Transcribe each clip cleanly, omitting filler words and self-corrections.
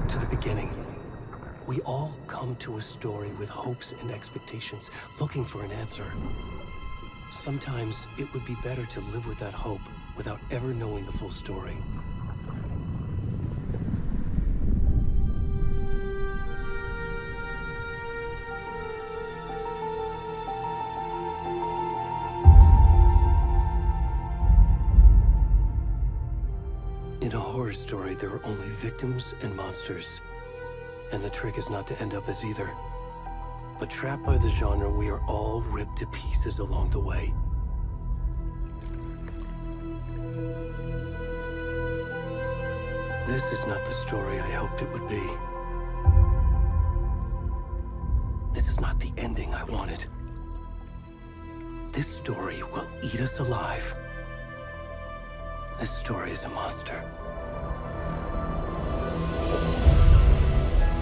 back to the beginning. We all come to a story with hopes and expectations, looking for an answer. Sometimes it would be better to live with that hope without ever knowing the full story. In a horror story, there are only victims and monsters. And the trick is not to end up as either. But trapped by the genre, we are all ripped to pieces along the way. This is not the story I hoped it would be. This is not the ending I wanted. This story will eat us alive. This story is a monster.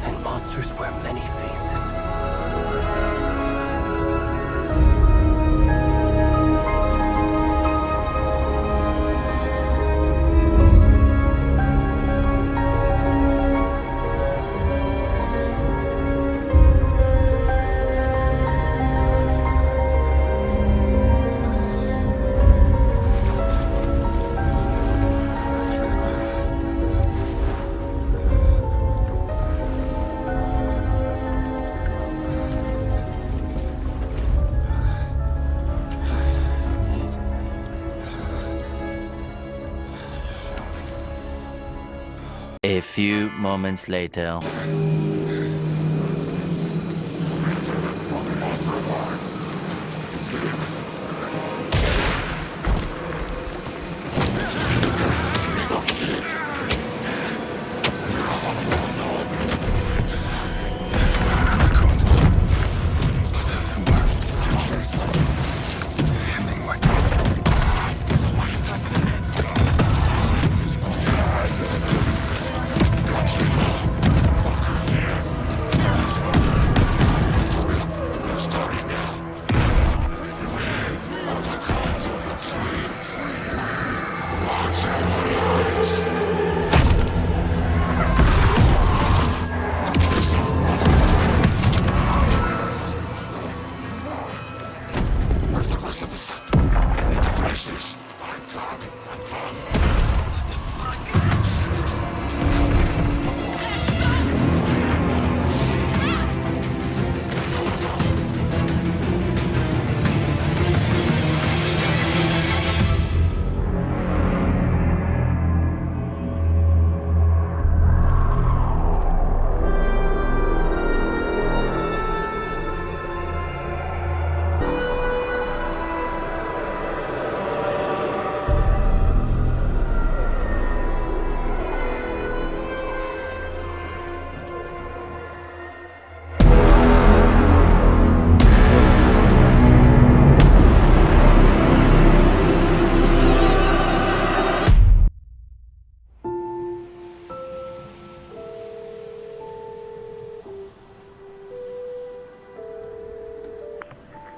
And monsters wear many faces. A few moments later.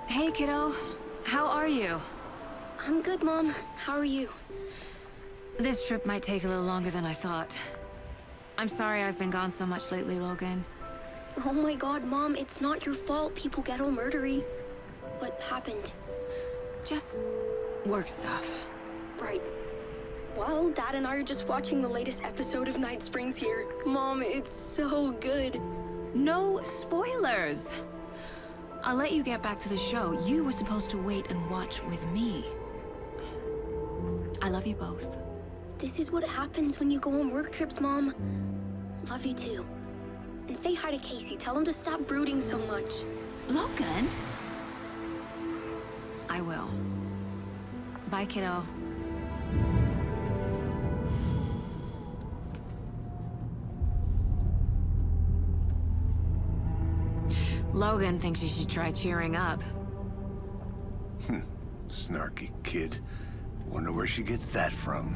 Hey, kiddo. How are you? I'm good, Mom. How are you? This trip might take a little longer than I thought. I'm sorry I've been gone so much lately, Logan. Oh my god, Mom, it's not your fault people get all murdery. What happened? Just work stuff. Right. Well, Dad and I are just watching the latest episode of Night Springs here. Mom, it's so good. No spoilers! I'll let you get back to the show. You were supposed to wait and watch with me. I love you both. This is what happens when you go on work trips, Mom. Love you too. And say hi to Casey. Tell him to stop brooding so much. Logan? I will. Bye, kiddo. Logan thinks you should try cheering up. Snarky kid. Wonder where she gets that from.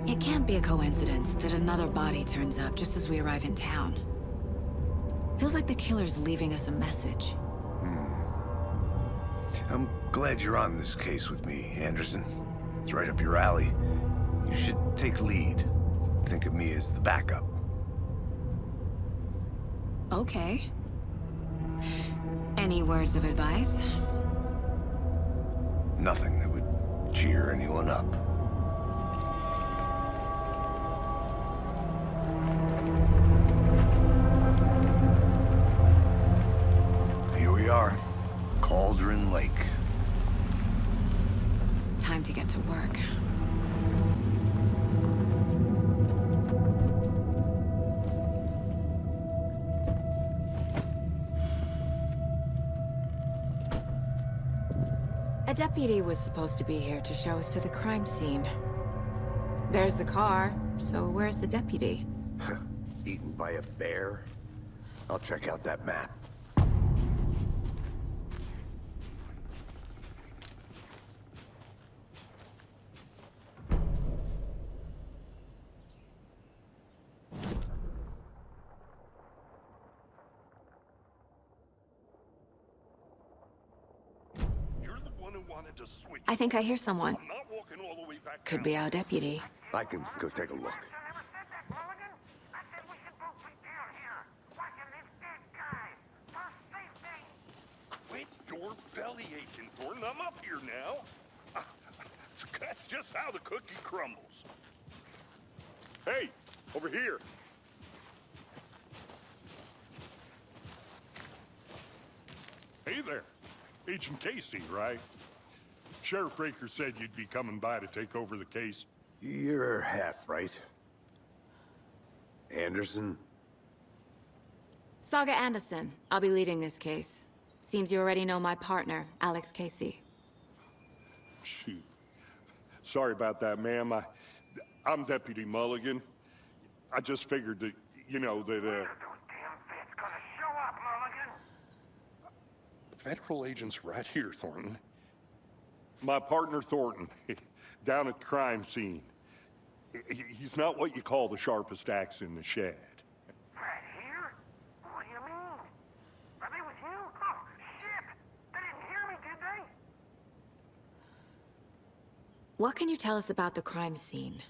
It can't be a coincidence that another body turns up just as we arrive in town. Feels like the killer's leaving us a message. I'm glad you're on this case with me, Anderson. It's right up your alley. You should take lead. Think of me as the backup. Okay. Any words of advice? Nothing that would cheer anyone up. Here we are. Cauldron Lake. Time to get to work. A deputy was supposed to be here to show us to the crime scene. There's the car, so where's the deputy? Eaten by a bear? I'll check out that map. I think I hear someone. I'm not walking all the way back Could down. be our deputy. I can go take a look. Quit your belly aching, Thornton. I'm up here now. That's just how the cookie crumbles. Hey, over here. Hey there. Agent Casey, right? Sheriff Breaker said you'd be coming by to take over the case. You're half right. Anderson? Saga Anderson. I'll be leading this case. Seems you already know my partner, Alex Casey. Shoot. Sorry about that, ma'am. I'm Deputy Mulligan. I just figured that, you know, that, Federal agents right here, Thornton. My partner, Thornton, down at the crime scene. He's not what you call the sharpest axe in the shed. Right here? What do you mean? Are they with you? Oh, shit! They didn't hear me, did they? What can you tell us about the crime scene?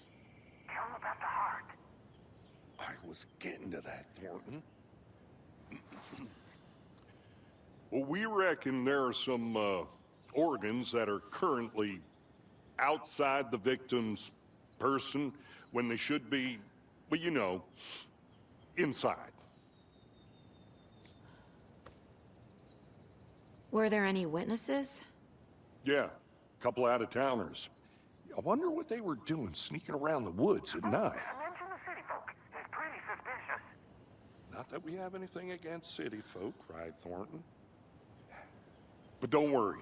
Tell them about the heart. I was getting to that, Thornton. Well, we reckon there are some, organs that are currently outside the victim's person when they should be, well, you know, inside. Were there any witnesses? Yeah, a couple out-of-towners. I wonder what they were doing sneaking around the woods at night. Mention the city folk. It's pretty suspicious. Not that we have anything against city folk, right, Thornton? But don't worry.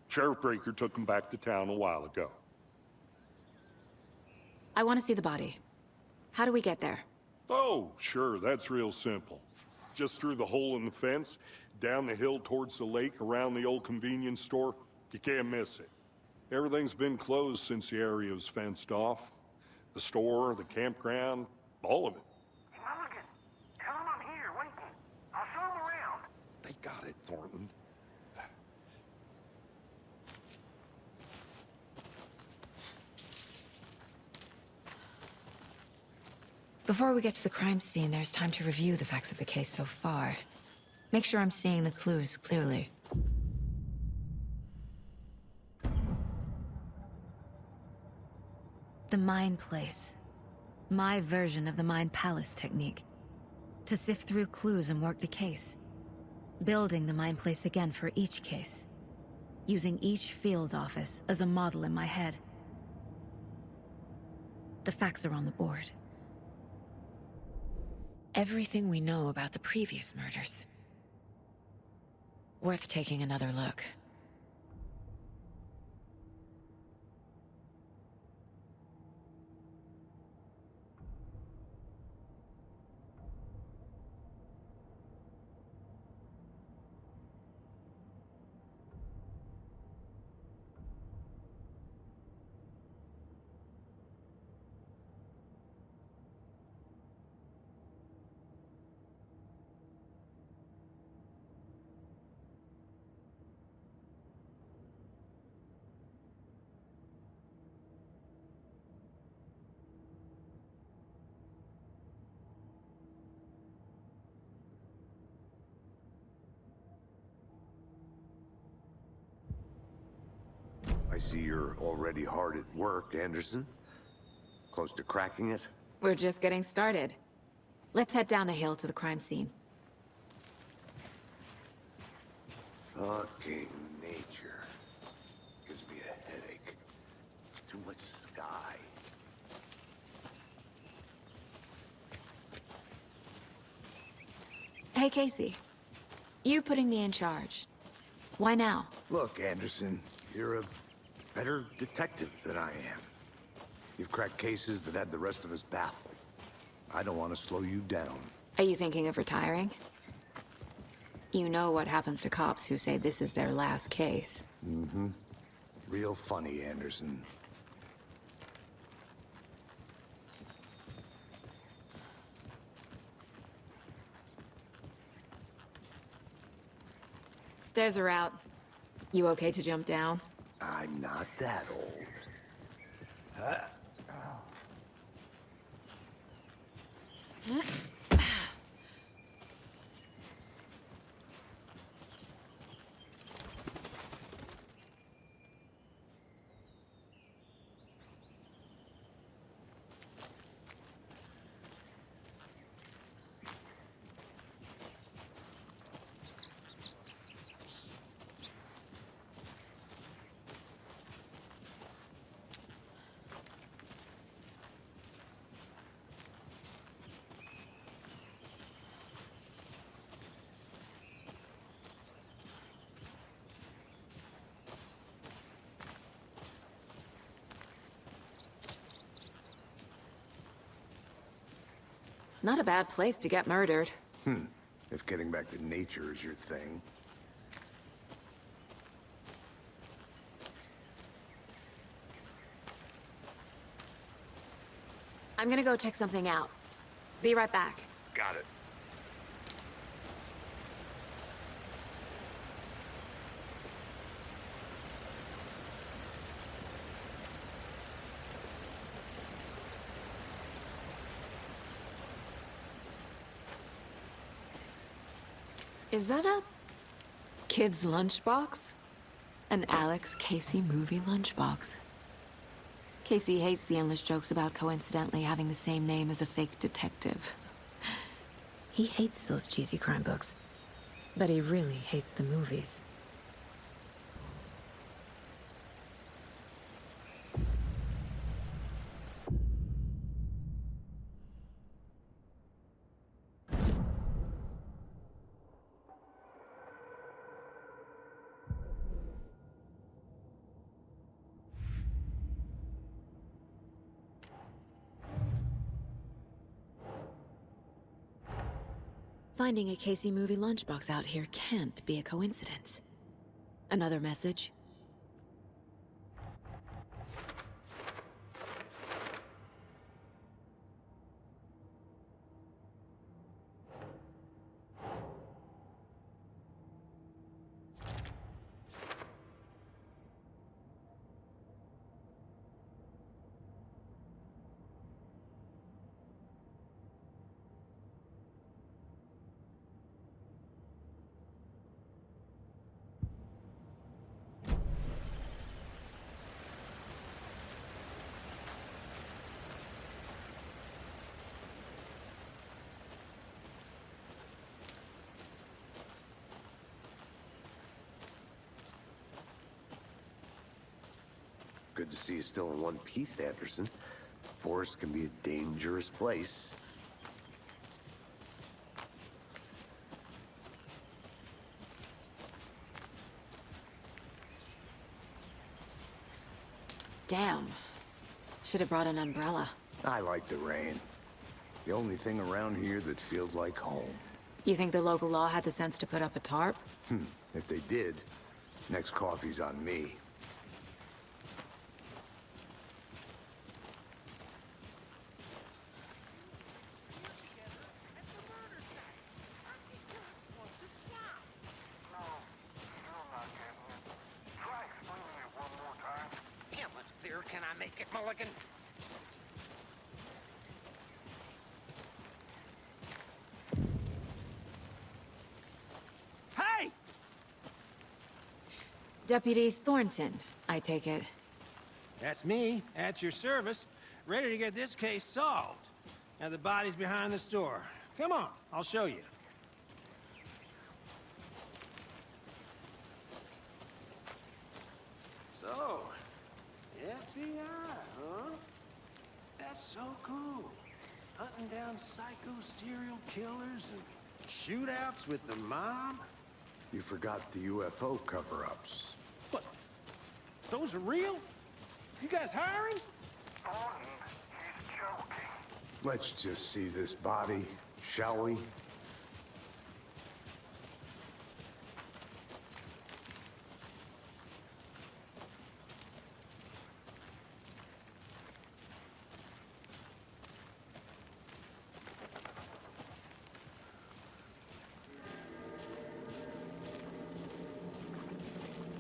Sheriff Breaker took them back to town a while ago. I want to see the body. How do we get there? Oh, sure, that's real simple. Just through the hole in the fence, down the hill towards the lake, around the old convenience store. You can't miss it. Everything's been closed since the area was fenced off. The store, the campground, all of it. Mulligan, tell them I'm here, waiting. I'll show them around. They got it, Thornton. Before we get to the crime scene, there's time to review the facts of the case so far. Make sure I'm seeing the clues clearly. The Mind Place. My version of the Mind Palace technique. To sift through clues and work the case. Building the Mind Place again for each case. Using each field office as a model in my head. The facts are on the board. Everything we know about the previous murders. Worth taking another look. I see you're already hard at work, Anderson. Close to cracking it? We're just getting started. Let's head down the hill to the crime scene. Fucking nature. Gives me a headache. Too much sky. Hey, Casey. You putting me in charge. Why now? Look, Anderson, you're a better detective than I am. You've cracked cases that had the rest of us baffled. I don't want to slow you down. Are you thinking of retiring? You know what happens to cops who say this is their last case. Mm-hmm. Real funny, Anderson. Stairs are out. You okay to jump down? I'm not that old. Not a bad place to get murdered. If getting back to nature is your thing. I'm gonna go check something out. Be right back. Got it. Is that a kid's lunchbox? An Alex Casey movie lunchbox. Casey hates the endless jokes about coincidentally having the same name as a fake detective. He hates those cheesy crime books, but he really hates the movies. Finding a Casey movie lunchbox out here can't be a coincidence. Another message? Good to see you still in one piece, Anderson. Forest can be a dangerous place. Damn. Should have brought an umbrella. I like the rain. The only thing around here that feels like home. You think the local law had the sense to put up a tarp? If they did, next coffee's on me. Can I make it, Mulligan? Hey! Deputy Thornton, I take it. That's me, at your service, ready to get this case solved. Now the body's behind the store. Come on, I'll show you. So, FBI, huh? That's so cool. Hunting down psycho serial killers and shootouts with the mob? You forgot the UFO cover-ups. What? Those are real? You guys hiring? He's joking. Let's just see this body, shall we?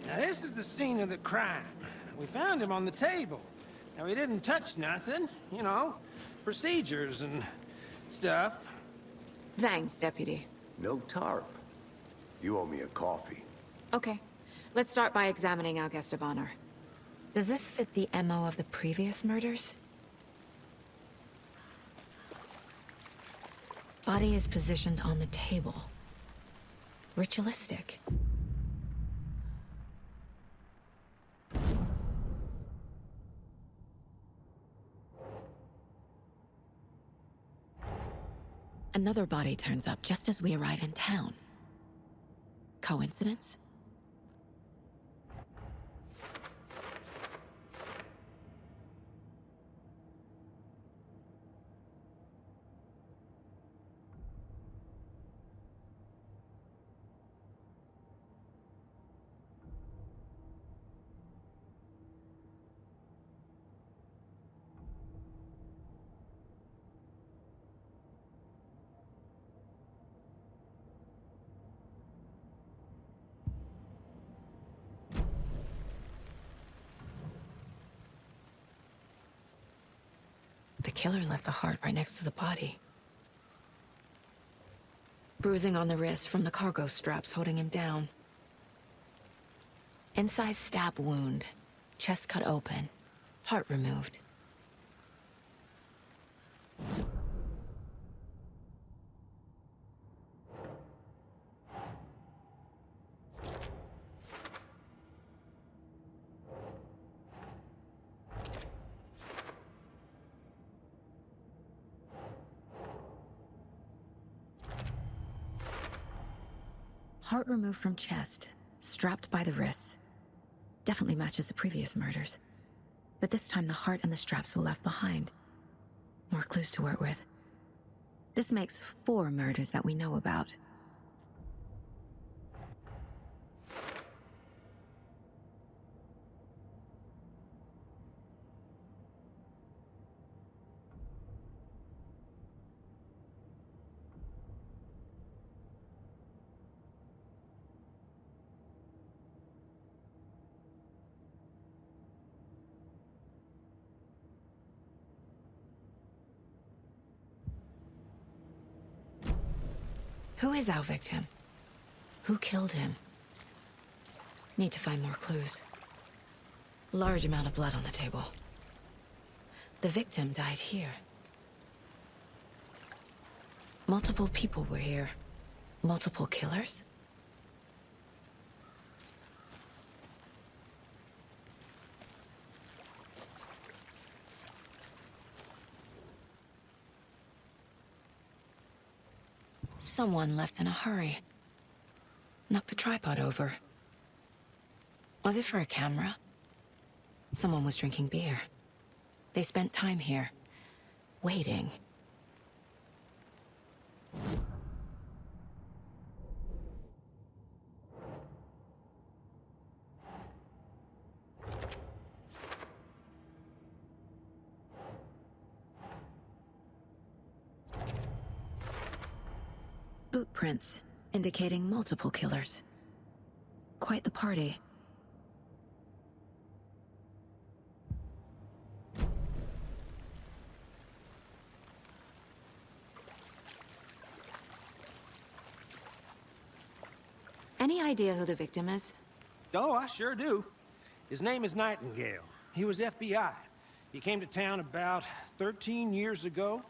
Now this is the scene of the crime. We found him on the table. Now he didn't touch nothing, you know, procedures and stuff. Thanks, Deputy. No tarp. You owe me a coffee. Okay. Let's start by examining our guest of honor. Does this fit the MO of the previous murders? Body is positioned on the table. Ritualistic. Another body turns up just as we arrive in town. Coincidence? The killer left the heart right next to the body. Bruising on the wrist from the cargo straps holding him down. Incised stab wound. Chest cut open. Heart removed. Heart removed from chest, strapped by the wrists. Definitely matches the previous murders. But this time the heart and the straps were left behind. More clues to work with. This makes 4 murders that we know about. Who is our victim? Who killed him? Need to find more clues. Large amount of blood on the table. The victim died here. Multiple people were here. Multiple killers? Someone left in a hurry. Knocked the tripod over. Was it for a camera? Someone was drinking beer. They spent time here, waiting. Boot prints, indicating multiple killers. Quite the party. Any idea who the victim is? Oh, I sure do. His name is Nightingale. He was FBI. He came to town about 13 years ago.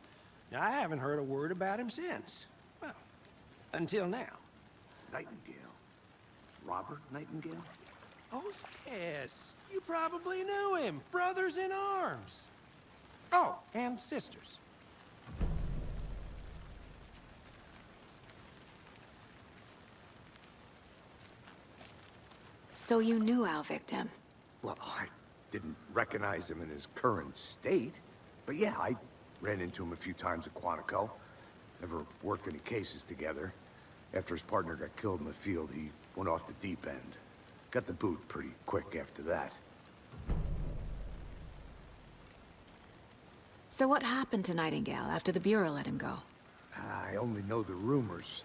Now, I haven't heard a word about him since. Well, until now. Nightingale? Robert Nightingale? Oh, yes. You probably knew him. Brothers in arms. Oh, and sisters. So you knew our victim? Well, I didn't recognize him in his current state. But yeah, I ran into him a few times at Quantico. Never worked any cases together. After his partner got killed in the field, he went off the deep end. Got the boot pretty quick after that. So what happened to Nightingale after the Bureau let him go? I only know the rumors.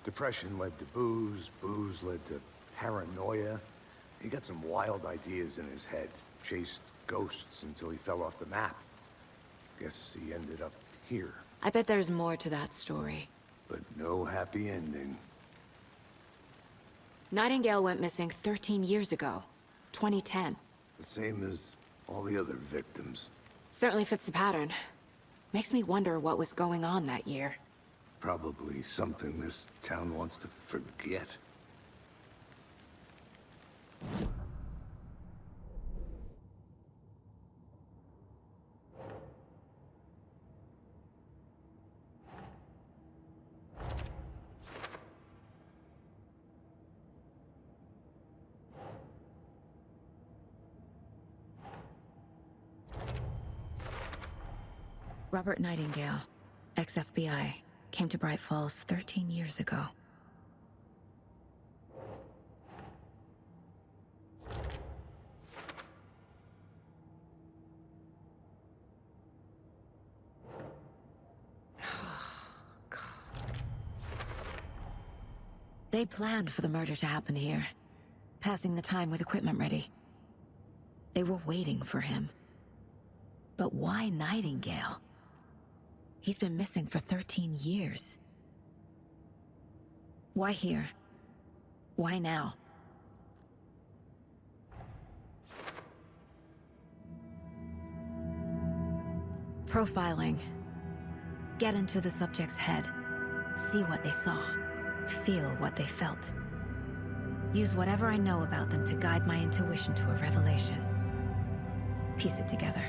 Depression led to booze, booze led to paranoia. He got some wild ideas in his head, chased ghosts until he fell off the map. Guess he ended up here. I bet there's more to that story. But no happy ending. Nightingale went missing 13 years ago. 2010. The same as all the other victims. Certainly fits the pattern. Makes me wonder what was going on that year. Probably something this town wants to forget. Robert Nightingale, ex-FBI, came to Bright Falls 13 years ago. They planned for the murder to happen here, passing the time with equipment ready. They were waiting for him. But why Nightingale? He's been missing for 13 years. Why here? Why now? Profiling. Get into the subject's head. See what they saw. Feel what they felt. Use whatever I know about them to guide my intuition to a revelation. Piece it together.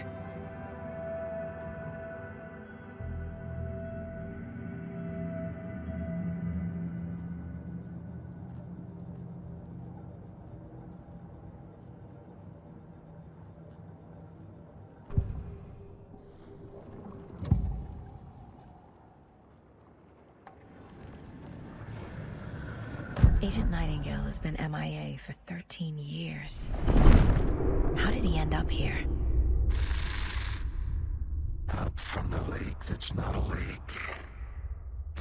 Agent Nightingale has been MIA for 13 years. How did he end up here? Up from the lake that's not a lake.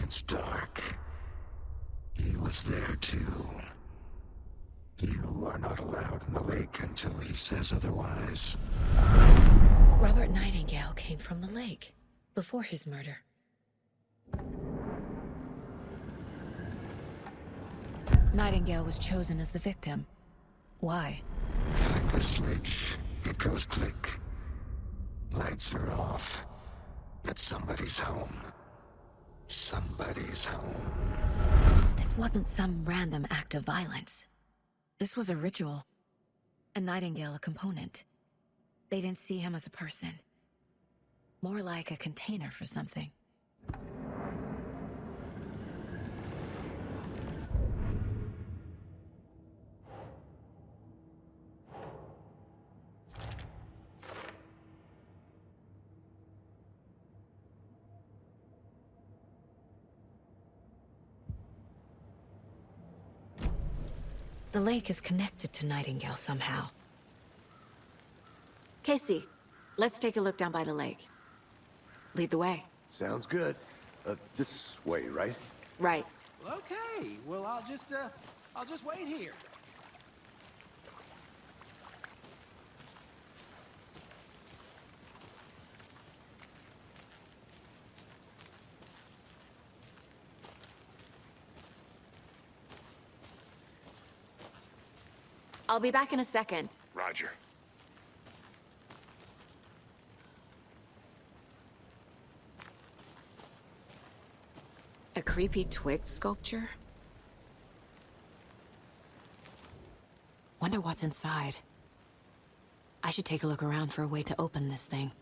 It's dark. He was there too. You are not allowed in the lake until he says otherwise. Robert Nightingale came from the lake, before his murder. Nightingale was chosen as the victim. Why? Find the switch. It goes click. Lights are off. But somebody's home. Somebody's home. This wasn't some random act of violence. This was a ritual. And Nightingale a component. They didn't see him as a person. More like a container for something. The lake is connected to Nightingale somehow. Casey, let's take a look down by the lake. Lead the way. Sounds good. This way, right? Right. Okay, well, I'll just wait here. I'll be back in a second. Roger. A creepy twig sculpture? Wonder what's inside. I should take a look around for a way to open this thing.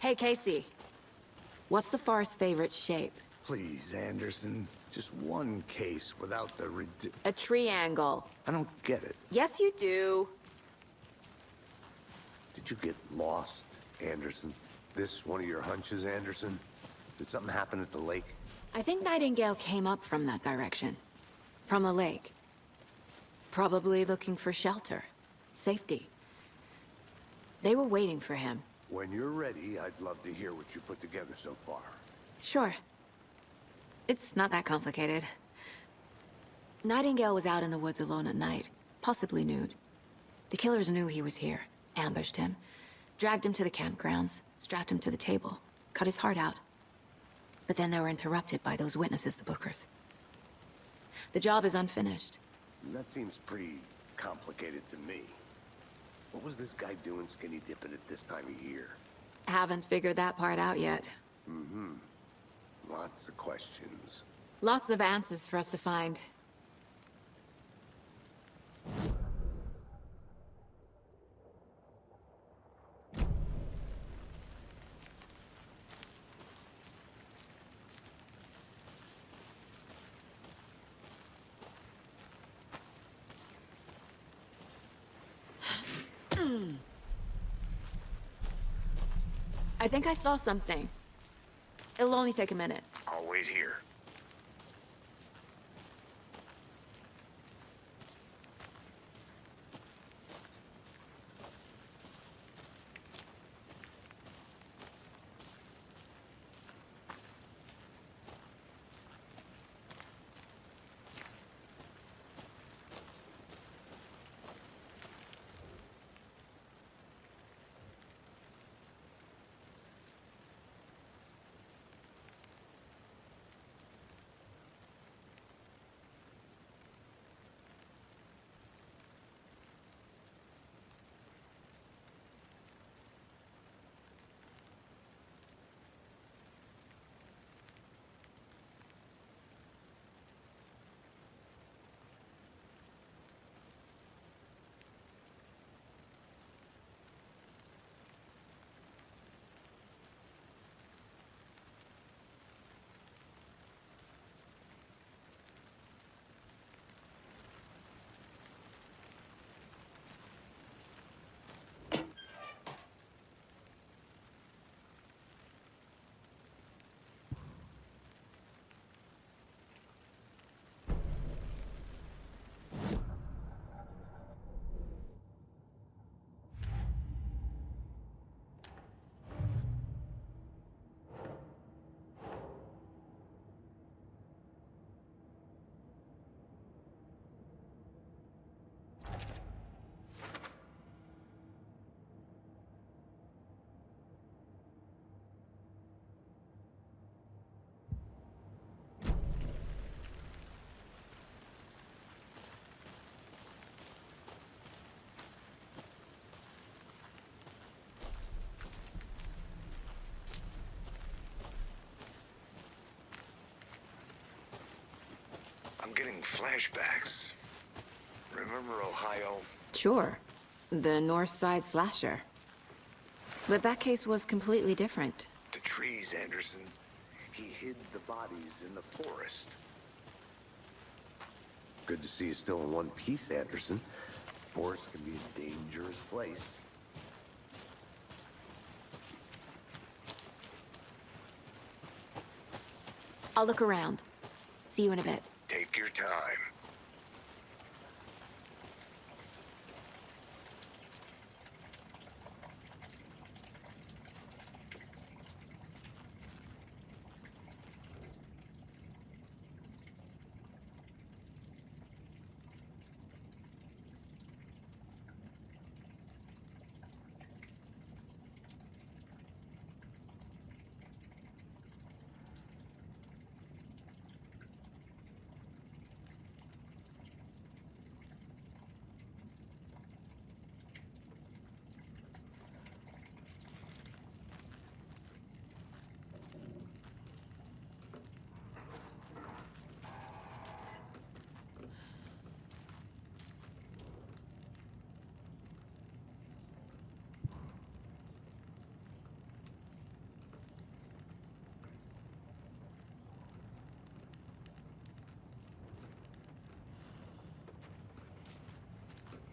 Hey, Casey. What's the Forest's favorite shape? Please, Anderson. Just one case without the A triangle. I don't get it. Yes, you do. Did you get lost, Anderson? This one of your hunches, Anderson? Did something happen at the lake? I think Nightingale came up from that direction. From the lake. Probably looking for shelter. Safety. They were waiting for him. When you're ready, I'd love to hear what you put together so far. Sure. It's not that complicated. Nightingale was out in the woods alone at night, possibly nude. The killers knew he was here, ambushed him, dragged him to the campgrounds, strapped him to the table, cut his heart out. But then they were interrupted by those witnesses, the Bookers. The job is unfinished. That seems pretty complicated to me. What was this guy doing skinny dipping at this time of year? Haven't figured that part out yet. Mm-hmm. Lots of questions. Lots of answers for us to find. I think I saw something. It'll only take a minute. I'll wait here. I'm getting flashbacks. Remember Ohio? Sure. The North Side slasher. But that case was completely different. The trees, Anderson. He hid the bodies in the forest. Good to see you still in one piece, Anderson. Forest can be a dangerous place. I'll look around. See you in a bit. Take your time.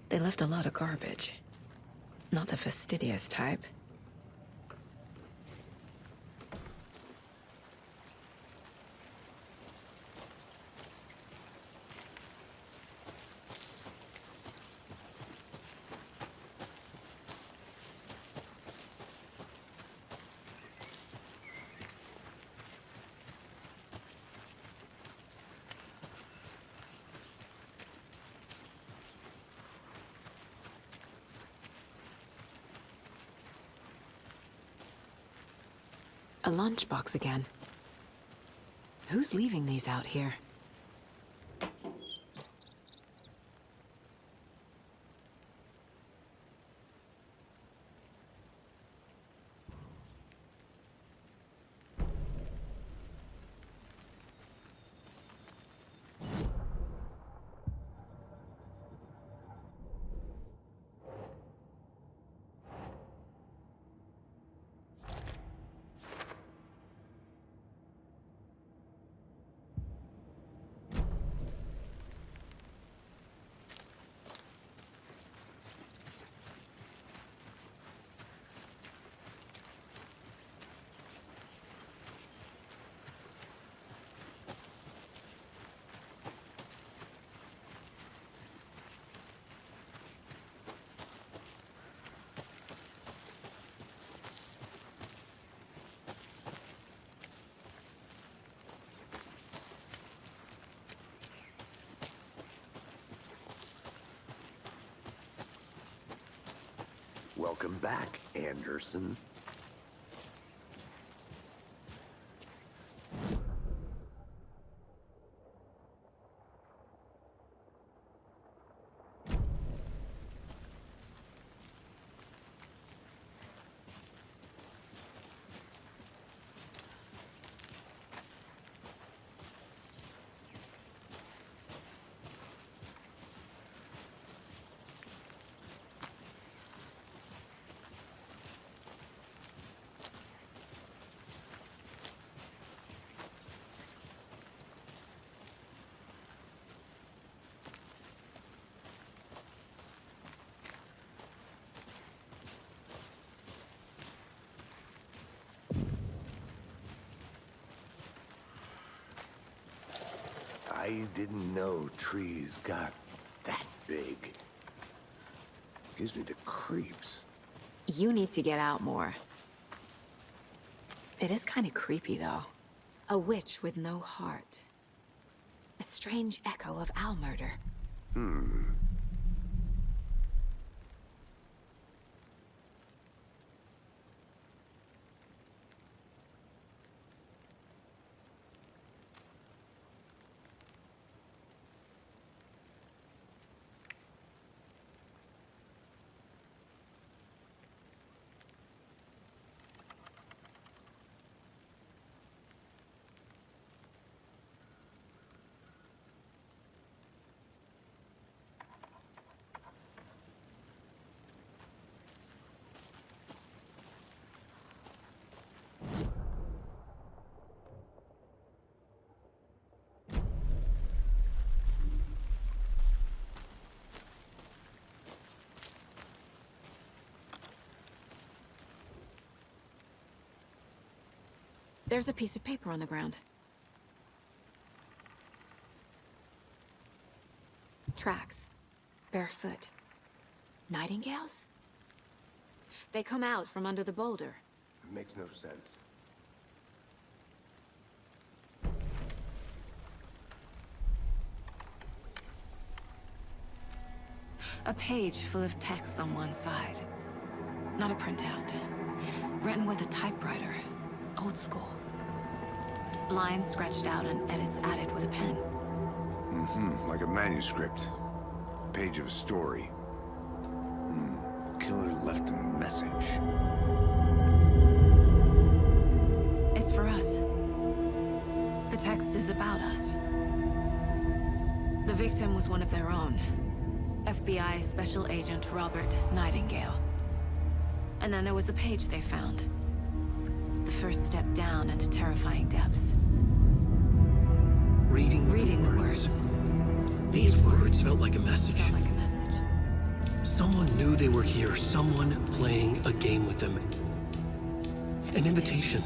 They left a lot of garbage. Not the fastidious type. A lunchbox again. Who's leaving these out here? Welcome back, Anderson. I didn't know trees got that big. Gives me the creeps. You need to get out more. It is kind of creepy, though. A witch with no heart. A strange echo of owl murder. There's a piece of paper on the ground. Tracks. Barefoot. Nightingales? They come out from under the boulder. It makes no sense. A page full of text on one side. Not a printout. Written with a typewriter. Old school. Lines scratched out and edits added with a pen. Like a manuscript. Page of a story. Killer left a message. It's for us. The text is about us. The victim was one of their own. FBI Special Agent Robert Nightingale. And then there was the page they found. The first step down into terrifying depths. Reading the words. These words felt like a message. Felt like a message. Someone knew they were here, someone playing a game with them. An invitation.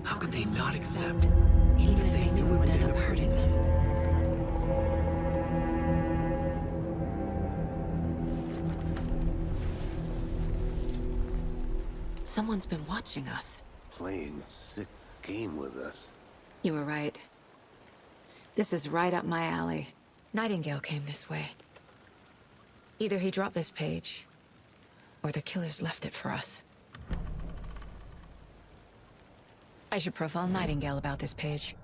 How could they not accept, even if they knew it would end up hurting them? Someone's been watching us. Playing a sick game with us. You were right. This is right up my alley. Nightingale came this way. Either he dropped this page, or the killers left it for us. I should profile Nightingale about this page.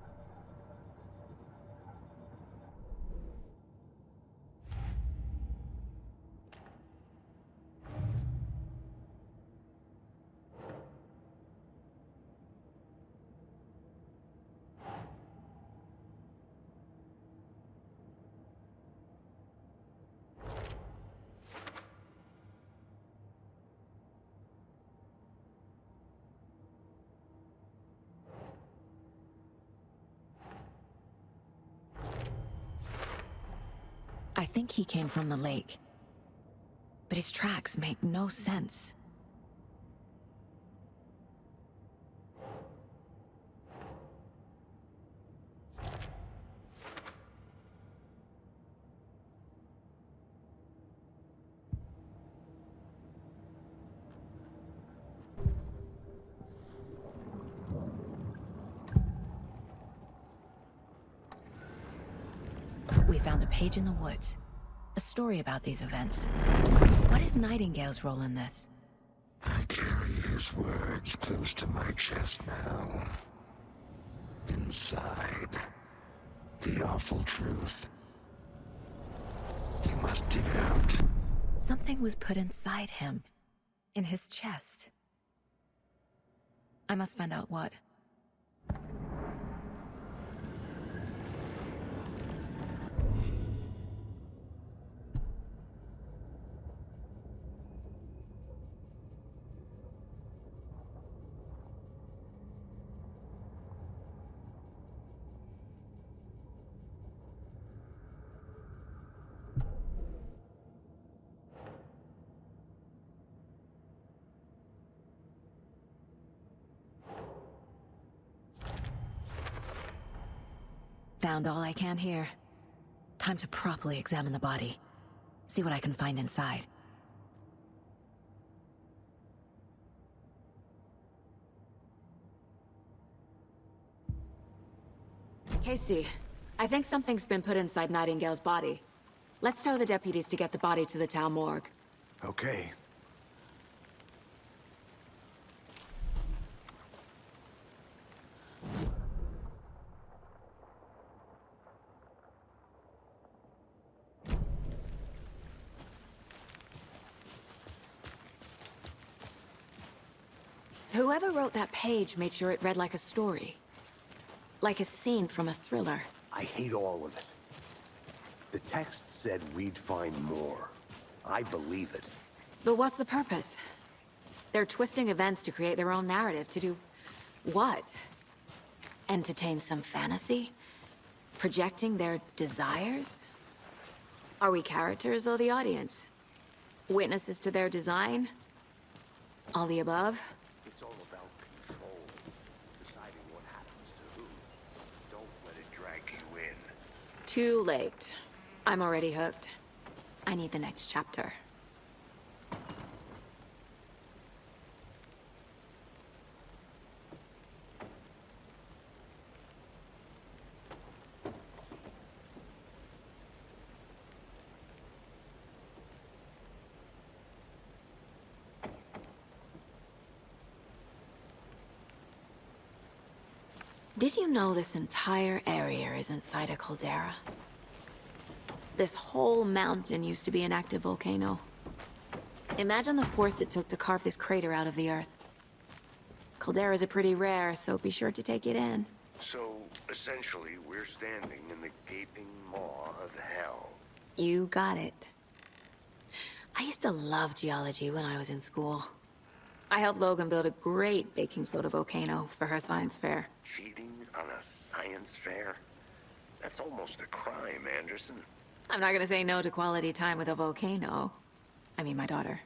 I think he came from the lake. But his tracks make no sense. We found a page in the woods. A story about these events. What is Nightingale's role in this? I carry his words close to my chest now. Inside, the awful truth. You must dig it out. Something was put inside him. In his chest. I must find out what. Found all I can here. Time to properly examine the body. See what I can find inside. Casey, I think something's been put inside Nightingale's body. Let's tell the deputies to get the body to the town morgue. Okay. Whoever wrote that page made sure it read like a story. Like a scene from a thriller. I hate all of it. The text said we'd find more. I believe it. But what's the purpose? They're twisting events to create their own narrative. To do what? Entertain some fantasy? Projecting their desires? Are we characters or the audience? Witnesses to their design? All the above? It's all about control. Too late. I'm already hooked. I need the next chapter. Did you know this entire area is inside a caldera? This whole mountain used to be an active volcano. Imagine the force it took to carve this crater out of the earth. Calderas are pretty rare, so be sure to take it in. So, essentially, we're standing in the gaping maw of hell. You got it. I used to love geology when I was in school. I helped Logan build a great baking soda volcano for her science fair. Cheating on a science fair? That's almost a crime, Anderson. I'm not gonna say no to quality time with a volcano. I mean, my daughter.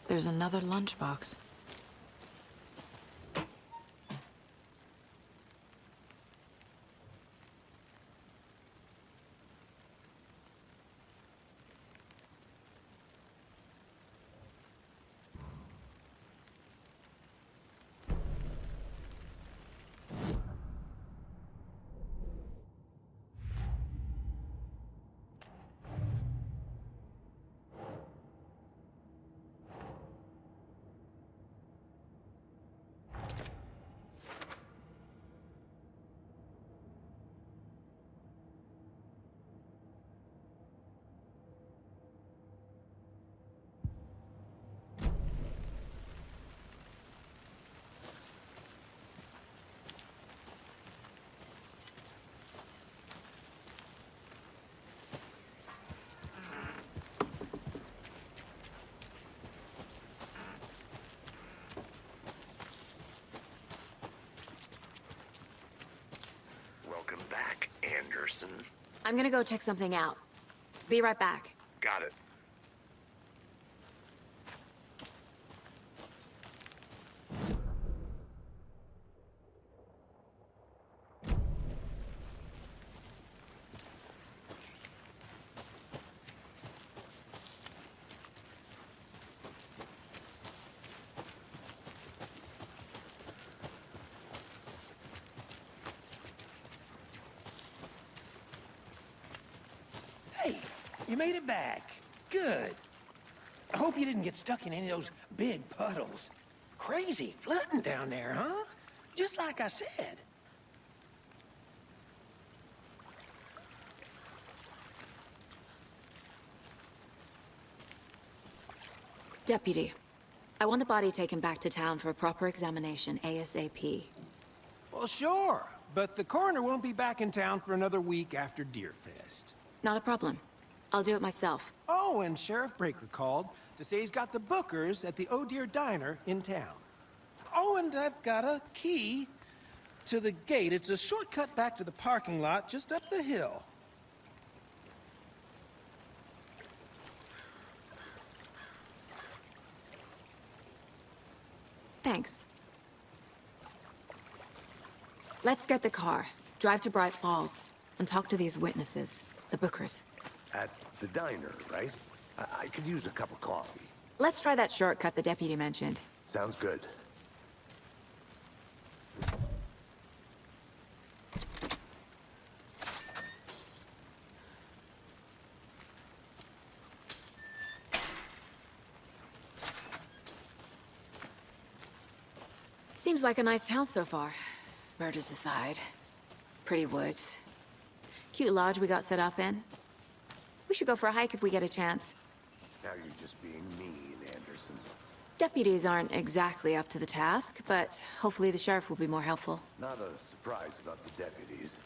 There's another lunchbox. Welcome back, Anderson. I'm gonna go check something out. Be right back. Got it. Hey, you made it back. Good. I hope you didn't get stuck in any of those big puddles. Crazy flooding down there, huh? Just like I said. Deputy, I want the body taken back to town for a proper examination, ASAP. Well, sure. But the coroner won't be back in town for another week after Deerfest. Not a problem. I'll do it myself. Oh, and Sheriff Breaker called to say he's got the Bookers at the Oh Dear Diner in town. Oh, and I've got a key to the gate. It's a shortcut back to the parking lot just up the hill. Thanks. Let's get the car. Drive to Bright Falls and talk to these witnesses, the Bookers. At the diner, right? I could use a cup of coffee. Let's try that shortcut the deputy mentioned. Sounds good. Seems like a nice town so far. Murders aside. Pretty woods. Cute lodge we got set up in. We should go for a hike if we get a chance. Now you're just being mean, Anderson. Deputies aren't exactly up to the task, but hopefully the sheriff will be more helpful. Not a surprise about the deputies.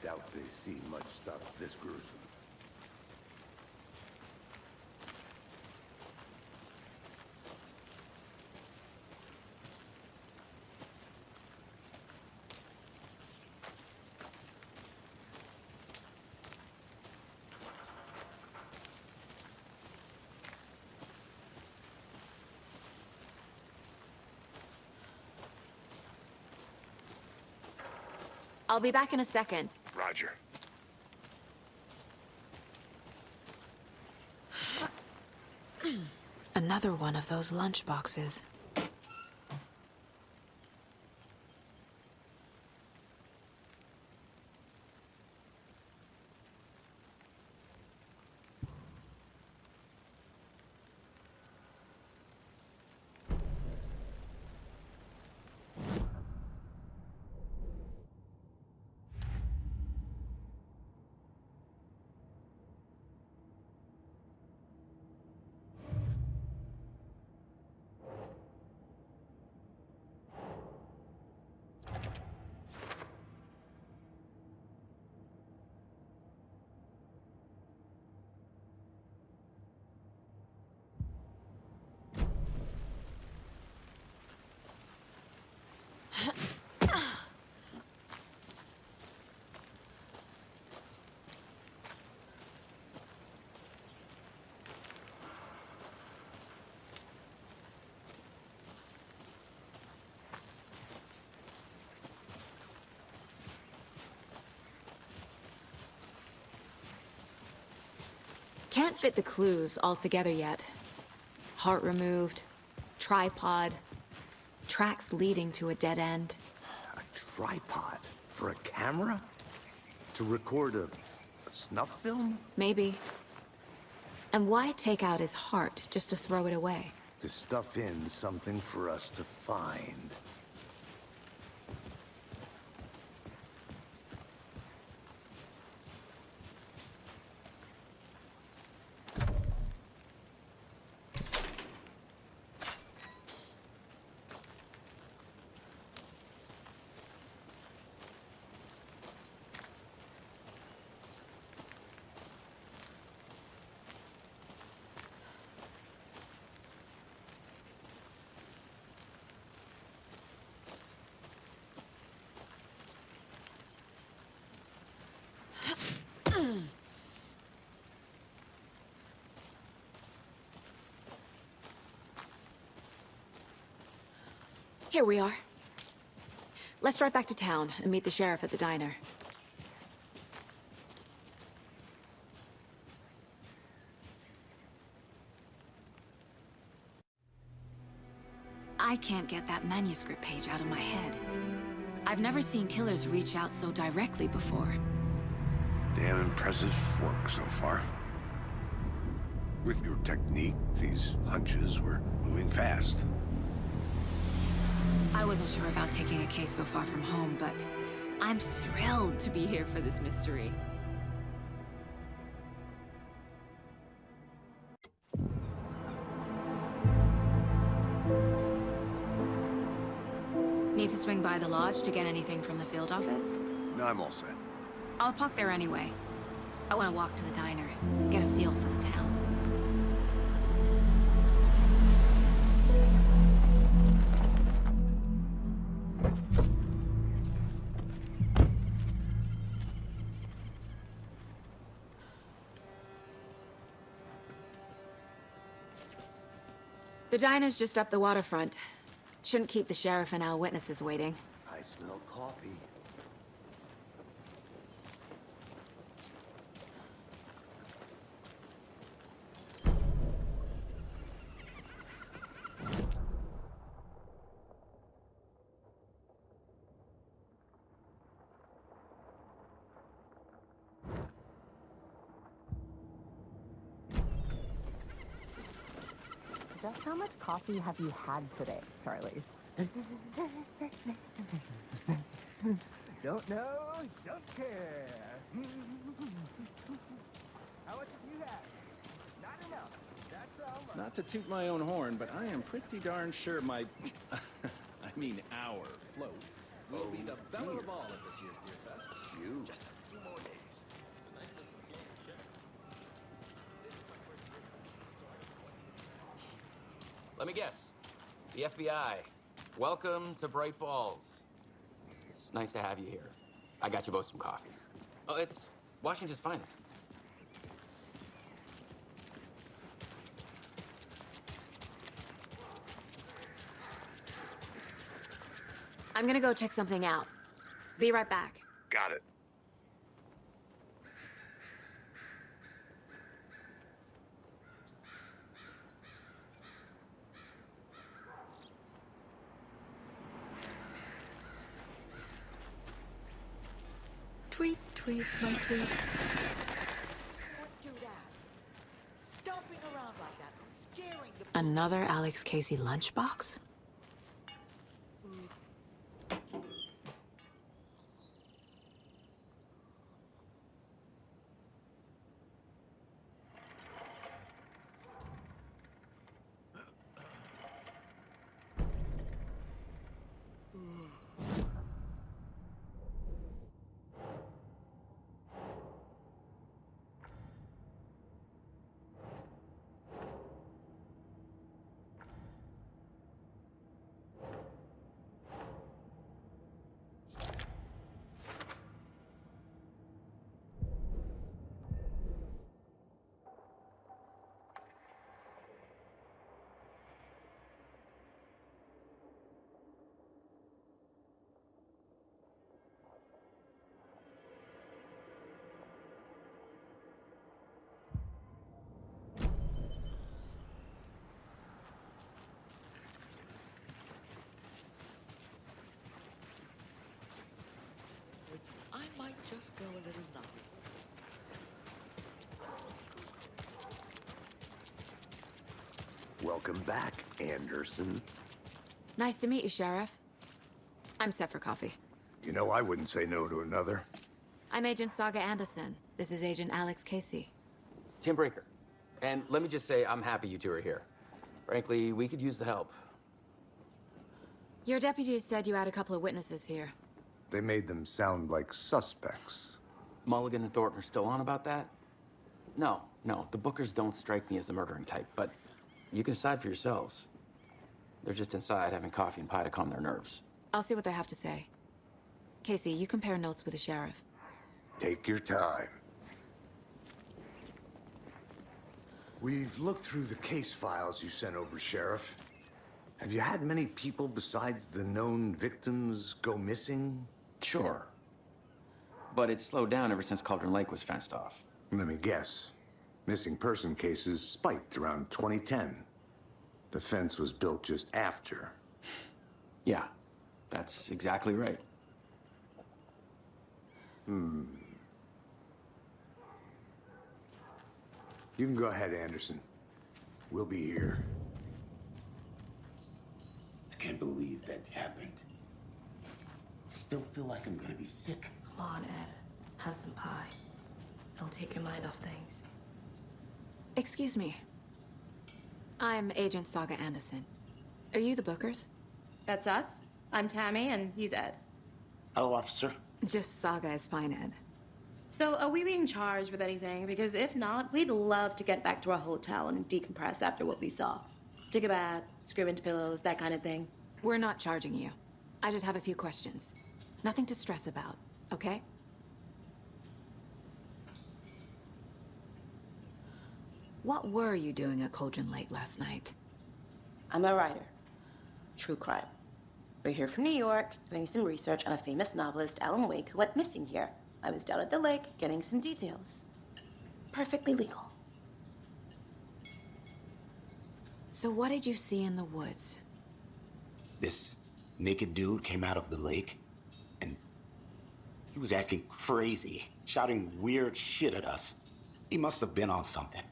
Doubt they've seen much stuff this gruesome. I'll be back in a second. Roger. Another one of those lunch boxes. Can't fit the clues all together yet. Heart removed, tripod, tracks leading to a dead end. A tripod? For a camera? To record a snuff film? Maybe. And why take out his heart just to throw it away? To stuff in something for us to find. Here we are. Let's drive back to town and meet the sheriff at the diner. I can't get that manuscript page out of my head. I've never seen killers reach out so directly before. Damn impressive work so far. With your technique, these hunches were moving fast. I wasn't sure about taking a case so far from home, but I'm thrilled to be here for this mystery. Need to swing by the lodge to get anything from the field office? No, I'm all set. I'll park there anyway. I want to walk to the diner, get a feel for the town. The diner's just up the waterfront. Shouldn't keep the sheriff and our witnesses waiting. I smell coffee. How much coffee have you had today, Charlie? Don't know, don't care. How much have you had? Not enough. That's all. Not to toot my own horn, but I am pretty darn sure my, I mean our float will be the belle of all at this year's Deer Fest. Just a few more days. Let me guess. The FBI. Welcome to Bright Falls. It's nice to have you here. I got you both some coffee. Oh, it's Washington's finest. I'm gonna go check something out. Be right back. Got it. Tweet, tweet, my sweets. Don't do that. Stomping around like that and scaring the... Another Alex Casey lunchbox? I might just go a little naughty. Welcome back, Anderson. Nice to meet you, Sheriff. I'm set for coffee. You know, I wouldn't say no to another. I'm Agent Saga Anderson. This is Agent Alex Casey. Tim Brinker. And let me just say, I'm happy you two are here. Frankly, we could use the help. Your deputies said you had a couple of witnesses here. They made them sound like suspects. Mulligan and Thornton are still on about that? No, the Bookers don't strike me as the murdering type, but you can decide for yourselves. They're just inside having coffee and pie to calm their nerves. I'll see what they have to say. Casey, you compare notes with the sheriff. Take your time. We've looked through the case files you sent over, Sheriff. Have you had many people besides the known victims go missing? Sure. But it's slowed down ever since Cauldron Lake was fenced off. Let me guess. Missing person cases spiked around 2010. The fence was built just after. Yeah, that's exactly right. You can go ahead, Anderson. We'll be here. I can't believe that happened. I still feel like I'm gonna be sick. Come on, Ed. Have some pie. It'll take your mind off things. Excuse me. I'm Agent Saga Anderson. Are you the Bookers? That's us. I'm Tammy, and he's Ed. Hello, officer. Just Saga is fine, Ed. So, are we being charged with anything? Because if not, we'd love to get back to our hotel and decompress after what we saw. Take a bath, scream into pillows, that kind of thing. We're not charging you. I just have a few questions. Nothing to stress about, okay? What were you doing at Cauldron Lake last night? I'm a writer. True crime. We're here from New York, doing some research on a famous novelist, Alan Wake, who went missing here. I was down at the lake, getting some details. Perfectly legal. So what did you see in the woods? This naked dude came out of the lake, and he was acting crazy, shouting weird shit at us. He must have been on something.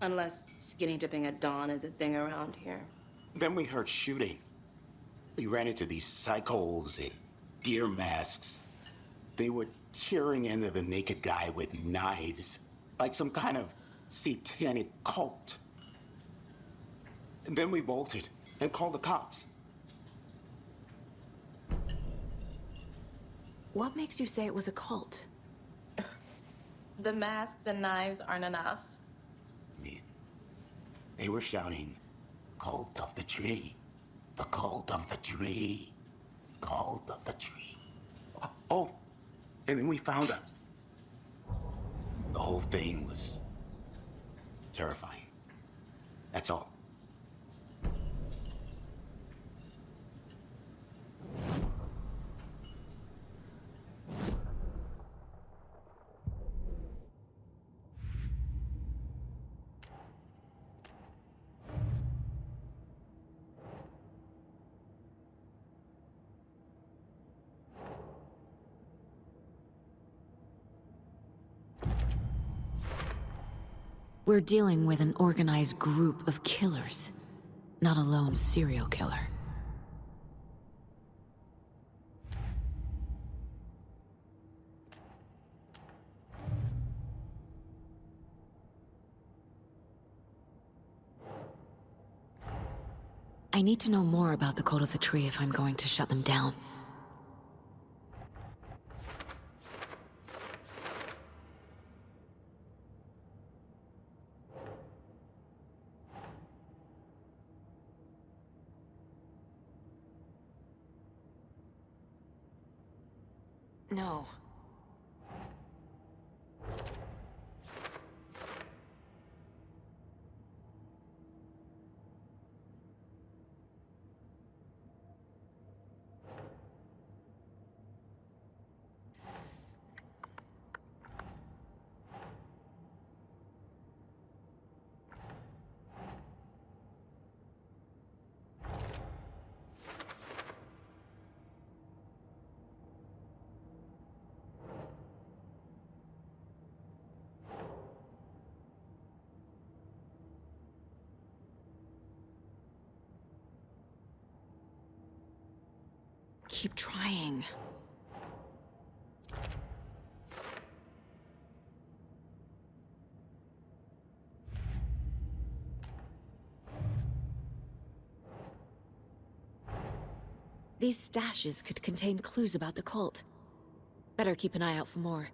Unless skinny dipping at dawn is a thing around here. Then we heard shooting. We ran into these psychos in deer masks. They were tearing into the naked guy with knives, like some kind of satanic cult. And then we bolted and called the cops. What makes you say it was a cult? The masks and knives aren't enough. They were shouting, "Cult of the tree, the cult of the tree, cult of the tree." Oh, and then we found out. The whole thing was terrifying. That's all. We're dealing with an organized group of killers, not a lone serial killer. I need to know more about the Cult of the Tree if I'm going to shut them down. No. Keep trying. These stashes could contain clues about the cult. Better keep an eye out for more.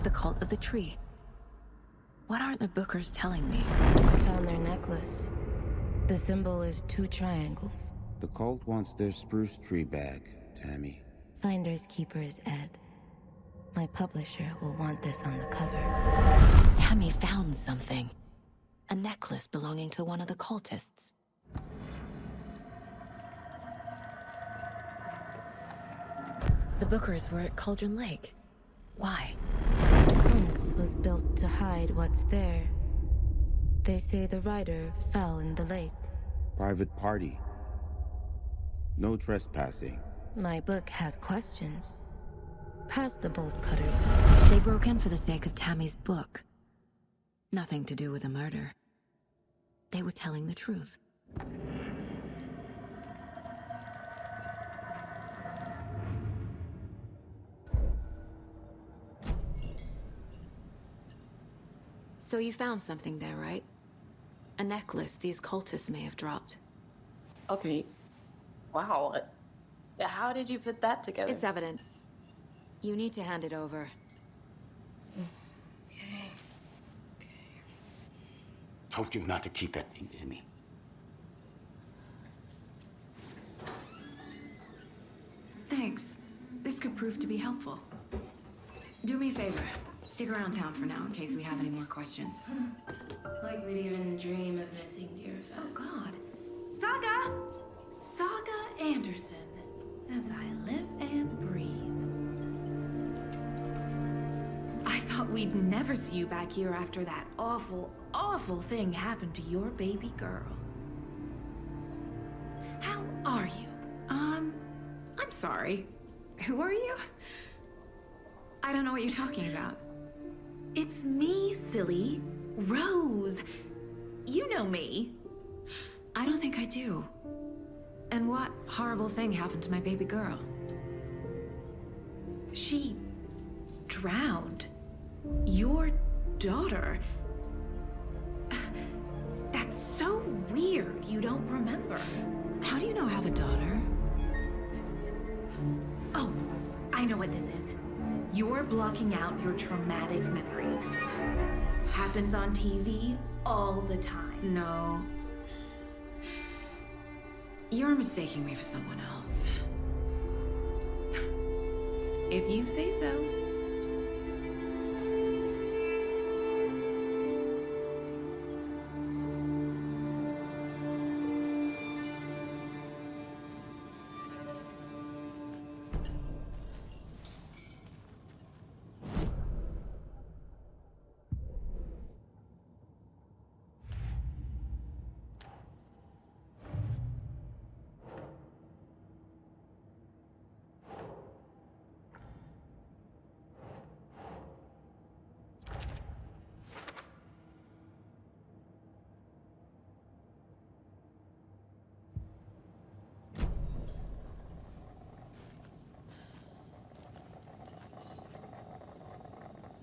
The Cult of the Tree. What aren't the Bookers telling me? I found their necklace. The symbol is 2 triangles. The cult wants their spruce tree back, Tammy. Finders keepers, Ed. My publisher will want this on the cover. Tammy found something. A necklace belonging to one of the cultists. The Bookers were at Cauldron Lake. Why? Once was built to hide what's there. They say the rider fell in the lake. Private party. No trespassing. My book has questions. Past the bolt cutters. They broke in for the sake of Tammy's book. Nothing to do with the murder. They were telling the truth. So you found something there, right? A necklace these cultists may have dropped. Okay. Wow. How did you put that together? It's evidence. You need to hand it over. Okay. Told you not to keep that thing to me. Thanks. This could prove to be helpful. Do me a favor. Stick around town for now in case we have any more questions. Like we'd even dream of missing Deerfest. Oh, God. Saga! Saga Anderson. As I live and breathe. I thought thought we'd never see you back here after that awful, awful thing happened to your baby girl. How are you? I'm sorry. Who are you? I don't know what you're talking about. It's me, silly. Rose. You know me. I don't think I do. And what horrible thing happened to my baby girl? She drowned. Your daughter. That's so weird you don't remember. How do you know I have a daughter? Oh, I know what this is. You're blocking out your traumatic memories. Happens on TV all the time. No. You're mistaking me for someone else. If you say so.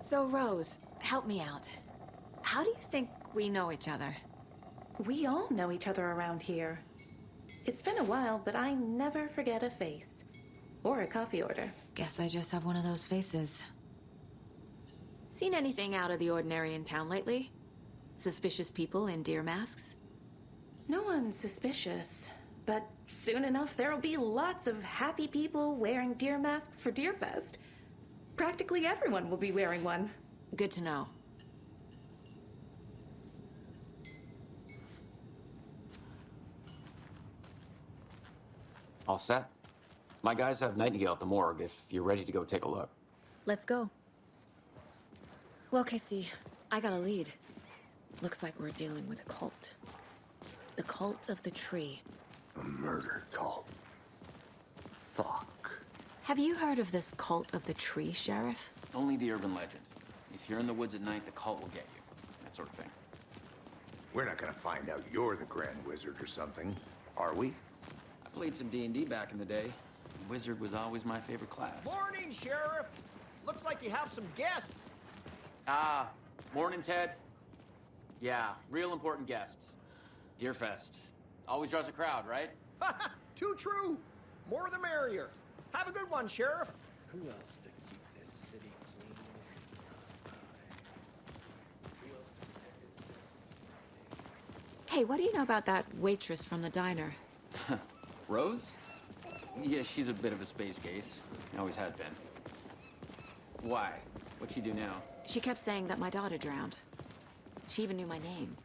So, Rose, help me out. How do you think we know each other? We all know each other around here. It's been a while, but I never forget a face. Or a coffee order. Guess I just have one of those faces. Seen anything out of the ordinary in town lately? Suspicious people in deer masks? No one's suspicious. But soon enough, there'll be lots of happy people wearing deer masks for Deerfest. Practically everyone will be wearing one. Good to know. All set? My guys have Nightingale at the morgue if you're ready to go take a look. Let's go. Well, Casey, I got a lead. Looks like we're dealing with a cult. The Cult of the Tree. A murder cult. Fuck. Have you heard of this Cult of the Tree, Sheriff? Only the urban legend. If you're in the woods at night, the cult will get you. That sort of thing. We're not gonna find out you're the Grand Wizard or something, are we? I played some D&D back in the day. Wizard was always my favorite class. Morning, Sheriff. Looks like you have some guests. Ah, morning, Ted. Yeah, real important guests. Deerfest. Always draws a crowd, right? Too true. More the merrier. Have a good one, Sheriff. Who else to keep this city clean? Hey, what do you know about that waitress from the diner? Rose? Yeah, she's a bit of a space case. Always has been. Why? What'd she do now? She kept saying that my daughter drowned. She even knew my name.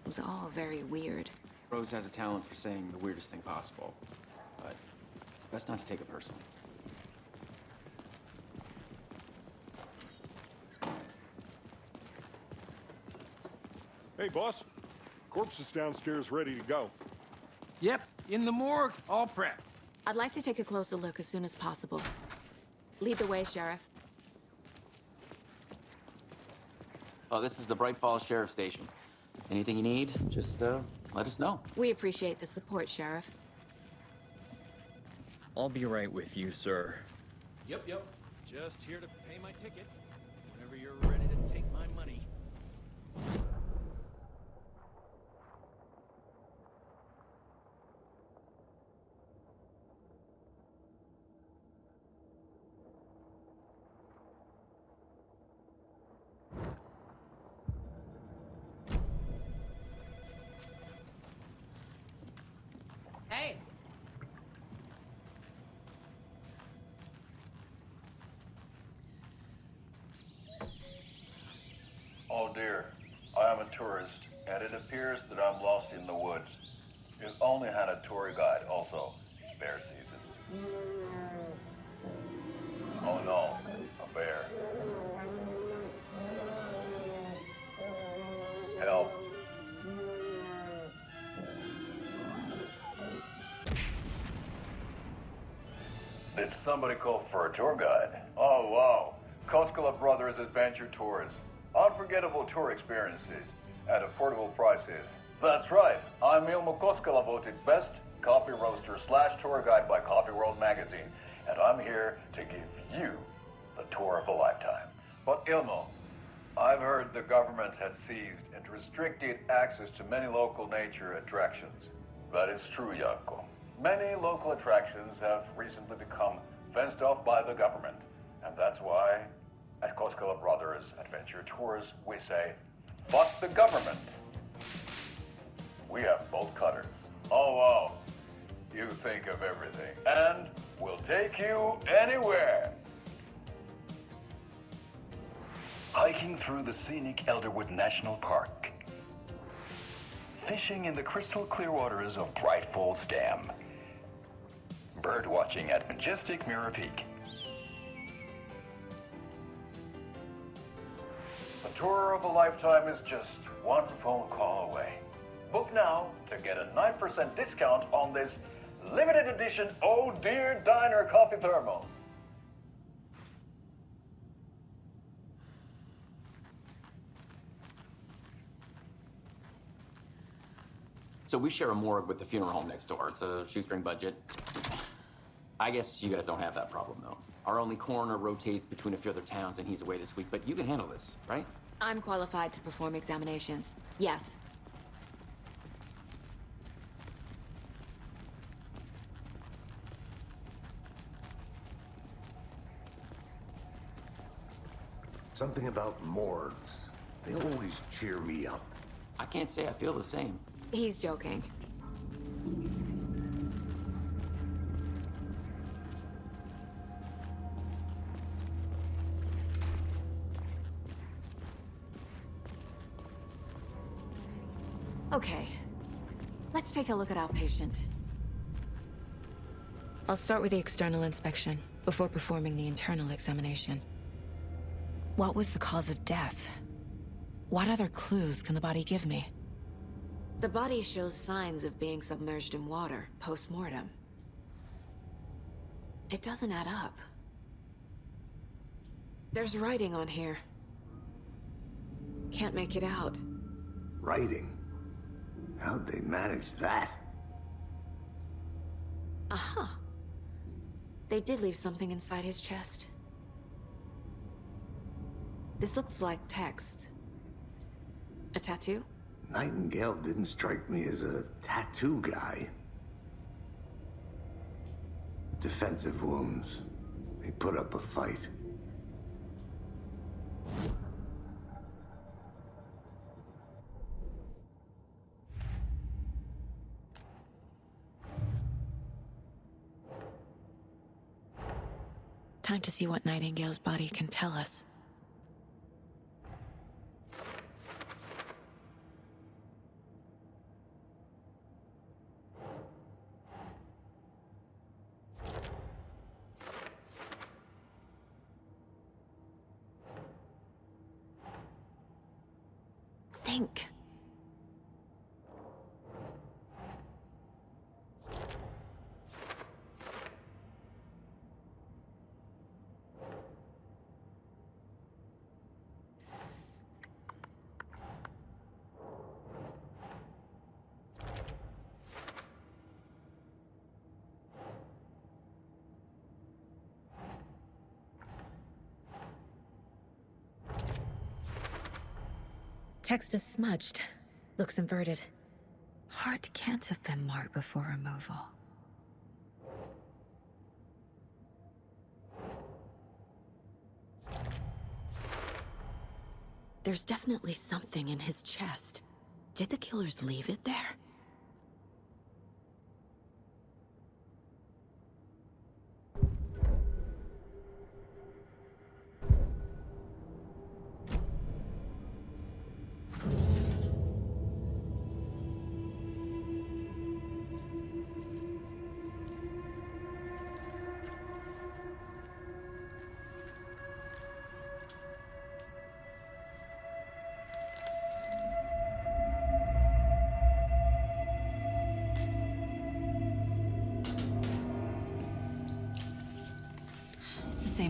It was all very weird. Rose has a talent for saying the weirdest thing possible. But it's best not to take it personally. Hey, boss. Corpse is downstairs ready to go. Yep, in the morgue, all prepped. I'd like to take a closer look as soon as possible. Lead the way, Sheriff. Oh, this is the Bright Falls Sheriff Station. Anything you need, just let us know. We appreciate the support, Sheriff. I'll be right with you, sir. Yep. Just here to pay my ticket. Whenever you're ready to take my money. Hey. Oh dear, I am a tourist, and it appears that I'm lost in the woods. You only had a tour guide also. It's bear season. Oh no, a bear. Did somebody call for a tour guide? Oh, wow. Koskela Brothers Adventure Tours. Unforgettable tour experiences at affordable prices. That's right. I'm Ilmo Koskela, voted best coffee roaster / tour guide by Coffee World magazine. And I'm here to give you the tour of a lifetime. But Ilmo, I've heard the government has seized and restricted access to many local nature attractions. That is true, Janko. Many local attractions have recently become fenced off by the government. And that's why, at Koskela Brothers Adventure Tours, we say, fuck the government. We have bolt cutters. Oh, wow. You think of everything. And we'll take you anywhere. Hiking through the scenic Elderwood National Park. Fishing in the crystal clear waters of Bright Falls Dam. Bird watching at majestic Mirror Peak. The tour of a lifetime is just one phone call away. Book now to get a 9% discount on this limited edition Oh Dear Diner coffee thermos. So we share a morgue with the funeral home next door. It's a shoestring budget. I guess you guys don't have that problem, though. Our only coroner rotates between a few other towns, and he's away this week, but you can handle this, right? I'm qualified to perform examinations. Yes. Something about morgues. They always cheer me up. I can't say I feel the same. He's joking. Okay. Let's take a look at our patient. I'll start with the external inspection before performing the internal examination. What was the cause of death? What other clues can the body give me? The body shows signs of being submerged in water post-mortem. It doesn't add up. There's writing on here. Can't make it out. Writing? How'd they manage that? Uh-huh. They did leave something inside his chest. This looks like text. A tattoo? Nightingale didn't strike me as a tattoo guy. Defensive wounds. He put up a fight. Time to see what Nightingale's body can tell us. Think. Text is smudged. Looks inverted. Heart can't have been marked before removal. There's definitely something in his chest. Did the killers leave it there?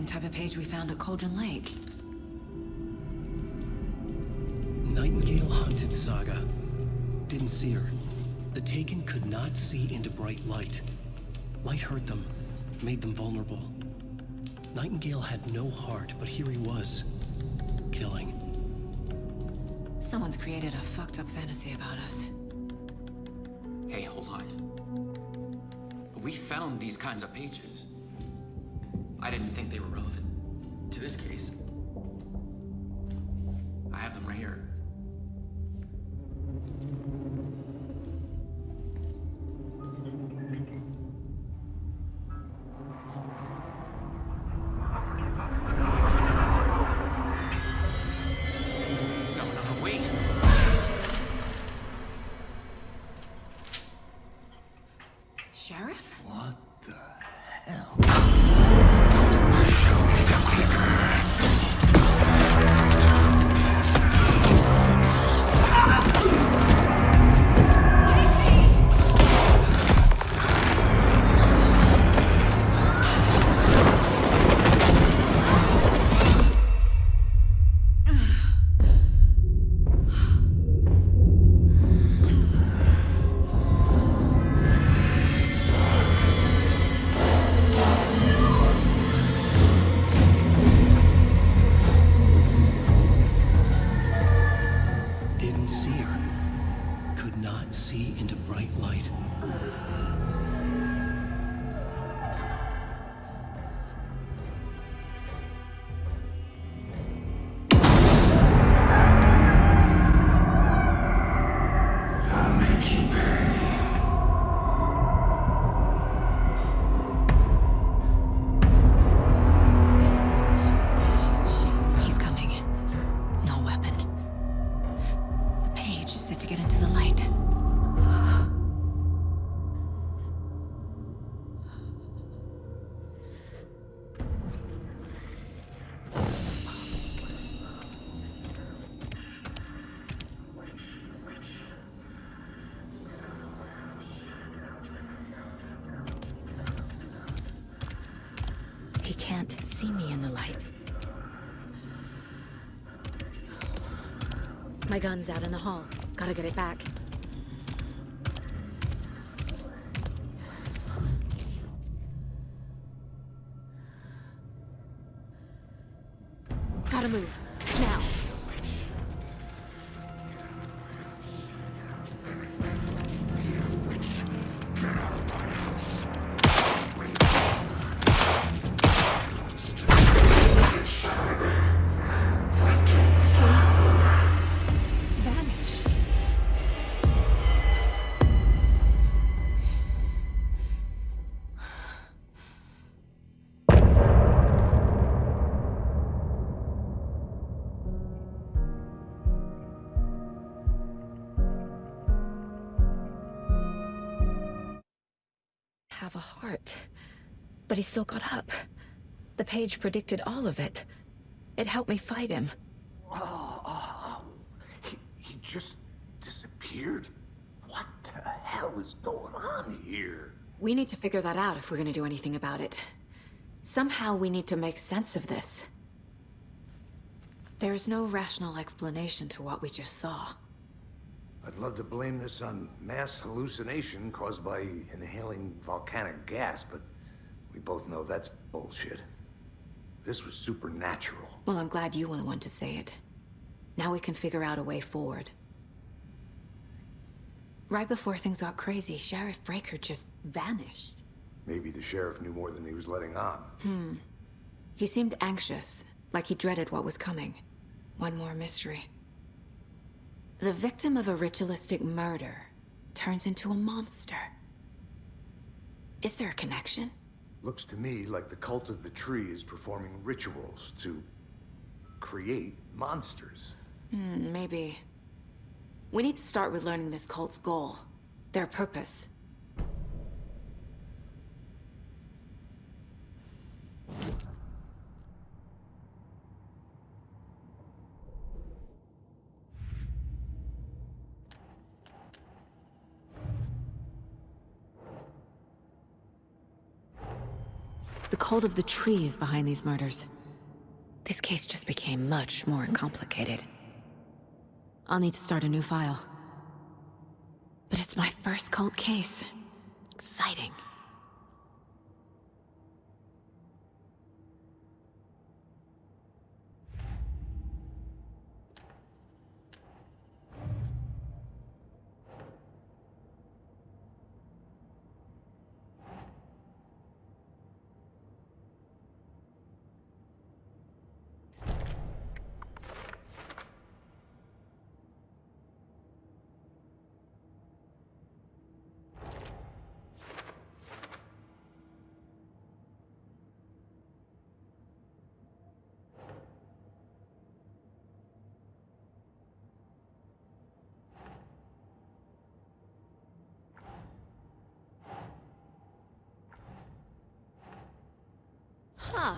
same type of page we found at Cauldron Lake. Nightingale hunted Saga. Didn't see her. The Taken could not see into bright light. Light hurt them, made them vulnerable. Nightingale had no heart, but here he was, killing. Someone's created a fucked up fantasy about us. Hey, hold on. We found these kinds of pages. I didn't think they were relevant to this case. I have them right here. No, wait. Sheriff? What the hell? Didn't see her. Could not see into bright light. I'll make you pay. He's coming. No weapon. The page set to get into the light. He can't see me in the light. My gun's out in the hall. Gotta get it back. Gotta move. Now. Vanished. Have a heart. But he still got up. The page predicted all of it. It helped me fight him. He just disappeared? What the hell is going on here? We need to figure that out if we're gonna do anything about it. Somehow we need to make sense of this. There's no rational explanation to what we just saw. I'd love to blame this on mass hallucination caused by inhaling volcanic gas, but we both know that's bullshit. This was supernatural. Well, I'm glad you were the one to say it. Now we can figure out a way forward. Right before things got crazy, Sheriff Breaker just vanished. Maybe the sheriff knew more than he was letting on. He seemed anxious, like he dreaded what was coming. One more mystery. The victim of a ritualistic murder turns into a monster. Is there a connection? Looks to me like the cult of the tree is performing rituals to create monsters. Maybe. We need to start with learning this cult's goal. Their purpose. The cult of the tree is behind these murders. This case just became much more complicated. I'll need to start a new file. But it's my first cult case. Exciting. Huh.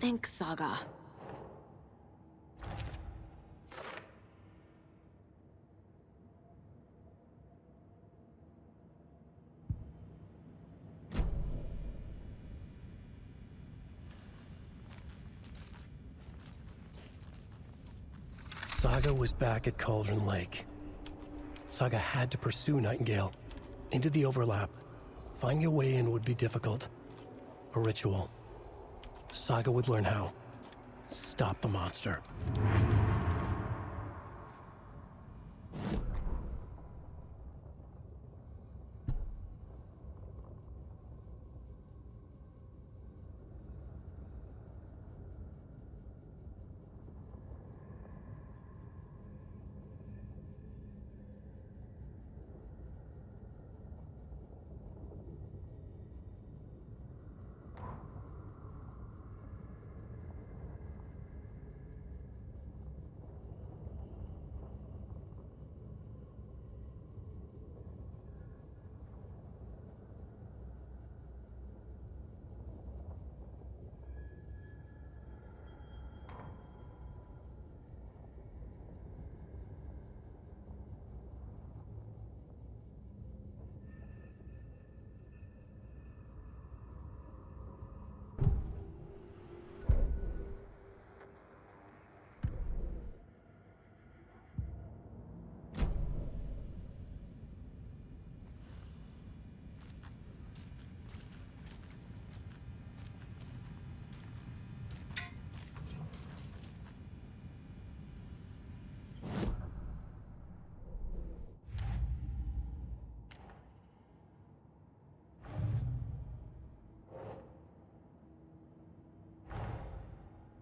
Think Saga. Saga was back at Cauldron Lake. Saga had to pursue Nightingale into the overlap. Finding a way in would be difficult. A ritual. Saga would learn how. Stop the monster.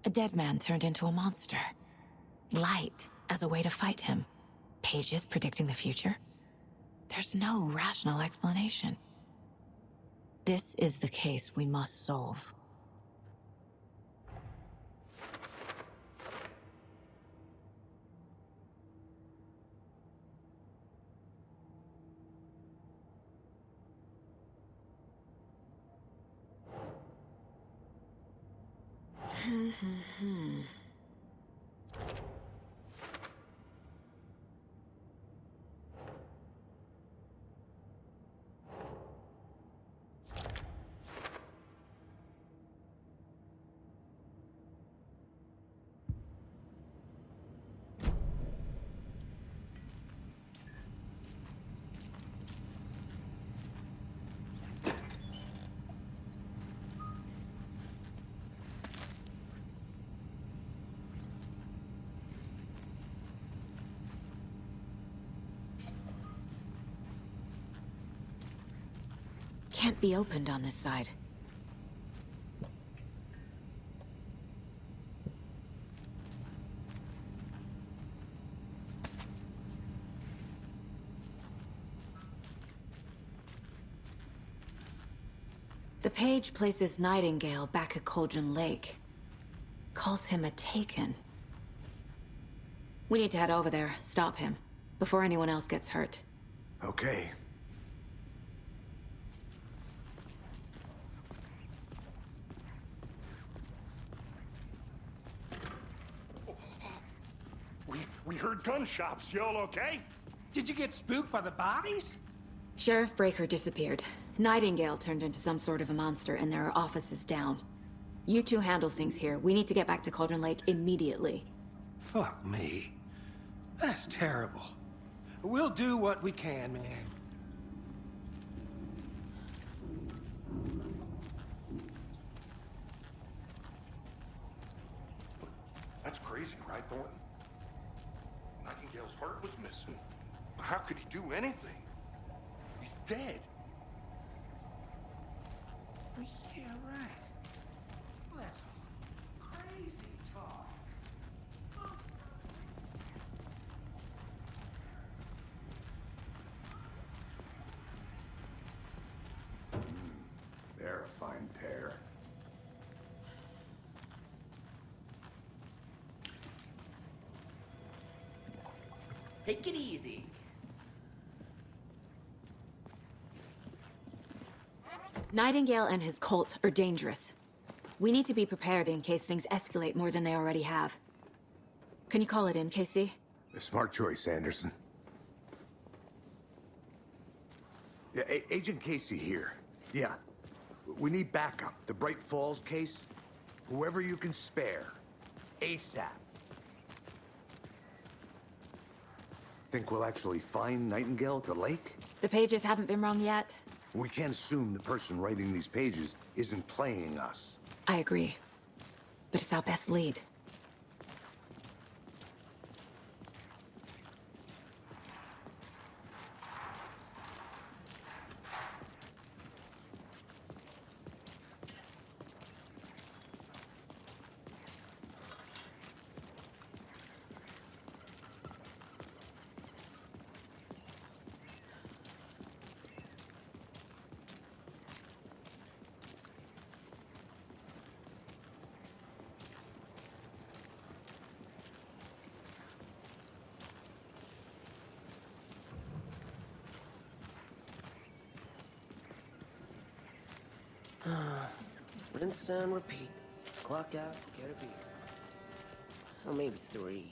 A dead man turned into a monster. Light as a way to fight him. Pages predicting the future. There's no rational explanation. This is the case we must solve. Can't be opened on this side. The page places Nightingale back at Cauldron Lake. Calls him a Taken. We need to head over there, stop him, before anyone else gets hurt. Okay. We heard gunshots. Y'all okay? Did you get spooked by the bodies? Sheriff Breaker disappeared. Nightingale turned into some sort of a monster, and there are offices down. You two handle things here. We need to get back to Cauldron Lake immediately. Fuck me. That's terrible. We'll do what we can, man. That's crazy, right, Thornton? Nightingale's heart was missing. How could he do anything? He's dead. Yeah, right. Well, that's crazy talk. They're a fine pair. Take it easy. Nightingale and his cult are dangerous. We need to be prepared in case things escalate more than they already have. Can you call it in, Casey? A smart choice, Anderson. Yeah, Agent Casey here. Yeah. We need backup. The Bright Falls case. Whoever you can spare. ASAP. Think we'll actually find Nightingale at the lake? The pages haven't been rung yet. We can't assume the person writing these pages isn't playing us. I agree. But it's our best lead. Rinse and repeat. Clock out, get a beer. Or maybe 3.